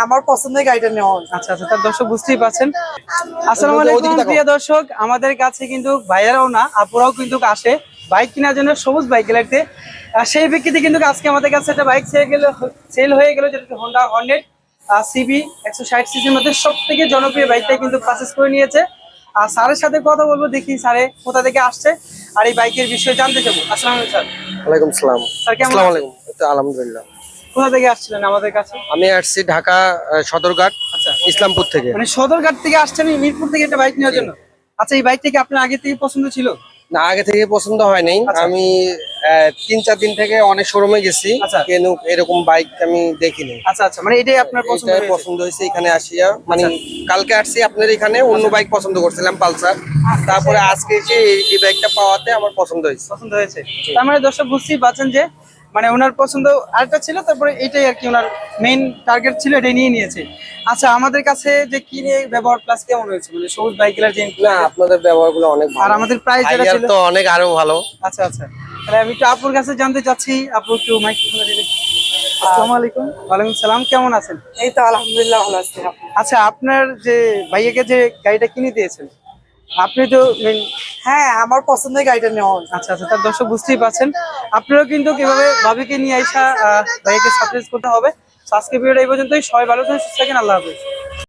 আমার পছন্দের গাড়িটা নেওয়া। আচ্ছা আচ্ছা, তার দর্শক বুঝতেই পারছেন। আসসালামু আলাইকুম প্রিয় দর্শক, আমাদের কাছে কিন্তু ভাইয়ারাও না আপুরাও কিন্তু আসে বাইক কেনার জন্য সবুজ বাইক গ্যালারিতে। সেই ব্যক্তিতে কিন্তু আজকে আমাদের কাছে একটা বাইক সেল হয়ে গেল, যেটা হোন্ডা হর্নেট সিবি 160 সিসির মধ্যে সব থেকে জনপ্রিয় বাইকটা কিন্তু পারচেস করে নিয়েছে। আর স্যারের সাথে কথা বলবো, দেখি স্যারে কোথা থেকে আসছে আর এই বাইকের বিষয়ে জানতে চাবো। আসসালামু আলাইকুম স্যার। ওয়ালাইকুম সালাম। স্যার কেমন আসসালামু আছেন? আলাইকুম। তো আলহামদুলিল্লাহ। কোথা থেকে আসছিলেন আমাদের কাছে? আমি আসছি ঢাকা সদরঘাট আচ্ছা, ইসলামপুর থেকে। মানে সদরঘাট থেকে আসছেন মিরপুর থেকে একটা বাইক নেওয়ার জন্য? আচ্ছা, এই বাইকটা কি আপনার আগে থেকে পছন্দ ছিল? না, আগে থেকে পছন্দ হয় নাই। আচ্ছা। আমি 3-4 দিন থেকে অনেক শোরুমে গেছি, আচ্ছা। কিন্তু এরকম বাইক আমি দেখিনি। আচ্ছা আচ্ছা, মানে এটাই আপনার পছন্দ এটা হয়েছে? পছন্দ হয়েছে এখানে আসিয়া। মানে আচ্ছা। কালকে আসছি আপনার এখানে, অন্য বাইক পছন্দ করছিলাম পালসার, তারপরে আজকে এসে এই বাইকটা পাওয়াতে আমার পছন্দ হয়েছে। পছন্দ হয়েছে, তার মানে দর্শক বুঝতেই পারছেন যে মানে ওনার পছন্দ আরেকটা ছিল, তারপরে এটাই আর কি ওনার মেইন টার্গেট ছিল, এটাই নিয়ে নিয়েছে। আচ্ছা, আমাদের কাছে যে কিনে ব্যবহার প্লাস কেমন হয়েছে, মানে সবুজ বাইকের যে না, আপনাদের ব্যবহারগুলো অনেক আর ভালো। আমাদের প্রাইস যেটা ভাইয়ার ছিল তো অনেক আরো ভালো। আচ্ছা আচ্ছা, তাহলে আমি একটু আপুর কাছে জানতে চাচ্ছি। আপু একটু মাইক্রোফোনে দিলে। আসসালামু আলাইকুম। ওয়ালাইকুম সালাম, কেমন আছেন? এই তো আলহামদুলিল্লাহ ভালো আছি। আচ্ছা, আপনার যে ভাইয়াকে যে গাড়িটা কিনে দিয়েছেন, আপনি তো হ্যাঁ, আমার পছন্দের গাড়িটা নেওয়া। আচ্ছা আচ্ছা, তার দর্শক বুঝতেই পারছেন। আপনারাও কিন্তু কিভাবে ভাবিকে নিয়ে আইসা ভাইয়াকে সারপ্রাইজ করতে হবে। আজকে ভিডিওটা এই পর্যন্তই। সবাই ভালো থাকেন, সুস্থ থাকেন, আল্লাহ হাফেজ।